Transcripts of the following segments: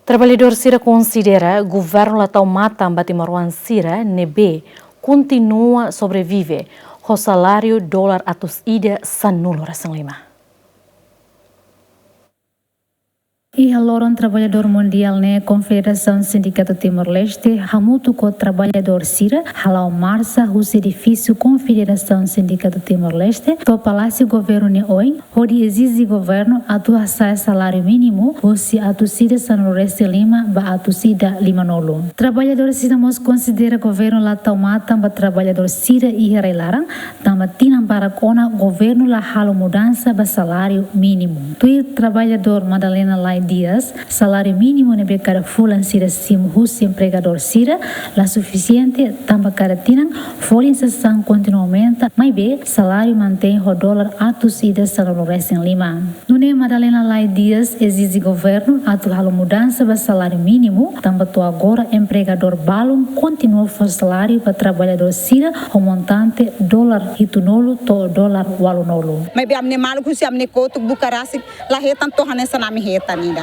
Trabalhador Sira considera governo latau mata Timor Sira nebe continua sobrevive o salário dólar atus ida sanulo rasang lima. E a Loron Trabalhador Mundial ne Confederação Sindicato Timor-Leste, hamutu ko trabalhador Sira, halau marça, o edifício Confederação Sindicato Timor-Leste, to Palácio Governo ne oi, onde exige governo atu assai salário mínimo, ou se atusida Sanureste Lima, ba atusida Limanolo. Trabalhador Sira mos considera governo la taumata ba trabalhador Sira e Herailarang, tama tinam para kona governo la halo mudança ba salário mínimo. Tui trabalhador Madalena Lai Dias, salário mínimo nebe cada fulan Sira sim hus empregador Sira, la suficiente tamba cada tinang, folha insação continuamente, mas be salário mantém o dólar atus ida Sanureste Lima. Nune Madalena Lai Dias exige governo atu halo mudança ba salário mínimo, tamba to agora empregador balum continua o salário para trabalhador Sira, o montante dólar hitunolo to dólar walunolo. Mas be amne malu kusi amne kotuk bukarasi la hetan to hanesa nami hetan nida.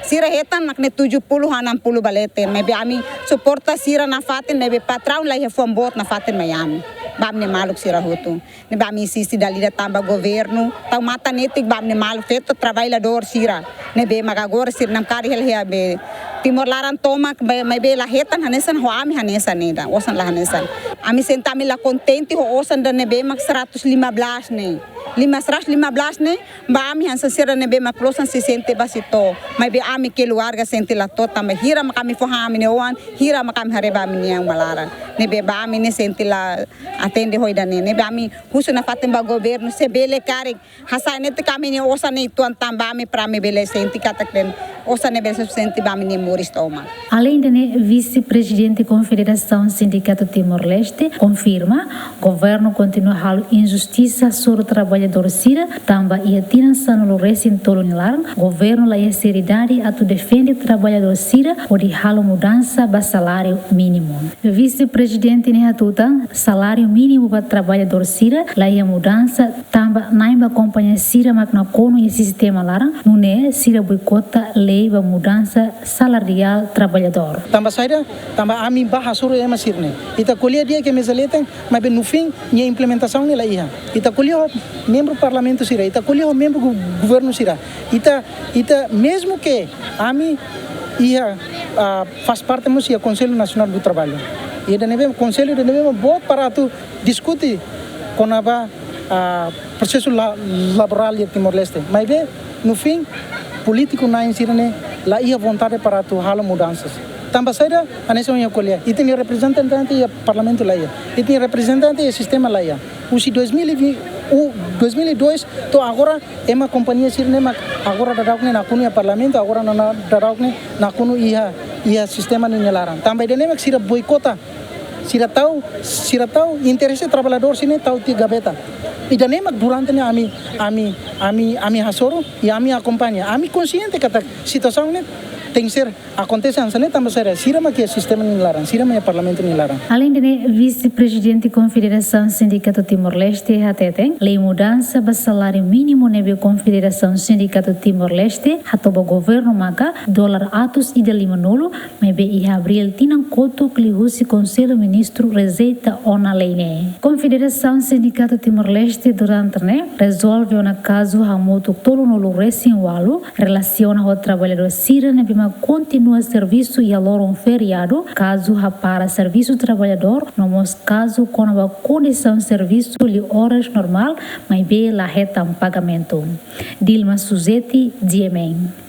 Sira hetan makne 70 60 balete. Mas be ami suporta Sira na fatin nebe patrão la he fombot na fatin mayami. Bamne maluk Sira hutu. Nebe ami sisi dalida tamba governo, tau mata netik bamne malu feto trabalhador Sira. Nebe magagor Sira nam kari hel hea be Timor laran toma may be la hetan hanesan ho ami hanesan nida. Osan la hanesan. Ami sentami la contente ho osan da nebe mak 115 ne. 515 ne ba ami hansa Sira nebe mak plosan 60 basito. May be ami keluarga senti la tota may hira makami fo hami ne oan, hira makami hareba ami niyang malaran. Nebe ba ami ne senti la atende hoy dane. Nebe ami huso na fatin ba governo se bele karig hasa nete kami ni osan ne tuan tamba ami pra mi bele senti kataklen osan ne bele senti ba ami ni muris toma. Além de vice-presidente da Confederação Sindicato Timor-Leste, confirma governo continua a injustiça sobre o trabalhador Sira, tamba ia tiran sanolo resin tolo nilarang, governo la ia seriedade atu defende trabalhador Sira o de halo mudança ba salário mínimo. Vice-presidente ne hatuta salário mínimo para trabalhador Sira, la ia mudança tamba naimba companhia Sira makna kono e sistema larang, nune Sira boicota lei ba mudança salarial trabalhador. Tamba saída, tamba ami barra sobre ema sirne. Ita colher dia que mesaleta, mas no fim minha implementação nela ia. Ita colher membro do parlamento Sira, ita colher membro do governo Sira. Ita mesmo que ami ia faz parte do Conselho Nacional do Trabalho. E o Conselho deve bom para tu discutir com a processo laboral de Timor-Leste. Mas no fim político na insirne lá ia vontade para tu halo mudanças. Tamba saída a nação ia colher. E tem representante e parlamento lá ia. E tem representante e sistema lá ia. O 2002 to agora é uma companhia sirne agora da daukne na kunia parlamento agora na da daukne na kunu ia sistema ni nyalaran. Tamba ide nemak sira boicota. Sira tahu interesse trabalhador sini tahu tiga beta. E nemak durante ne ami hasoro e ami acompanha. Ami consciente kata situação ne tem que ser acontece antes também será Sira que é sistema nilaran, Sira é parlamento nilaran. Além de vice-presidente da Confederação Sindicato Timor-Leste, HTT, lei mudança ba salário mínimo nebe Confederação Sindicato Timor-Leste, hatoba governo maka dólar atus ida limanolo, mebe i abril tinang koto klihusi Conselho Ministro receita ona leine. Confederação Sindicato Timor-Leste durante resolve ona caso hamoto tolo no resin walu relaciona ao trabalhador Sira nebe ma continua serviço e alora feriado, caso para serviço trabalhador, nomos caso com a condição serviço de horas normal, mas bem la reta pagamento. Dilma Suzeti, Diemen.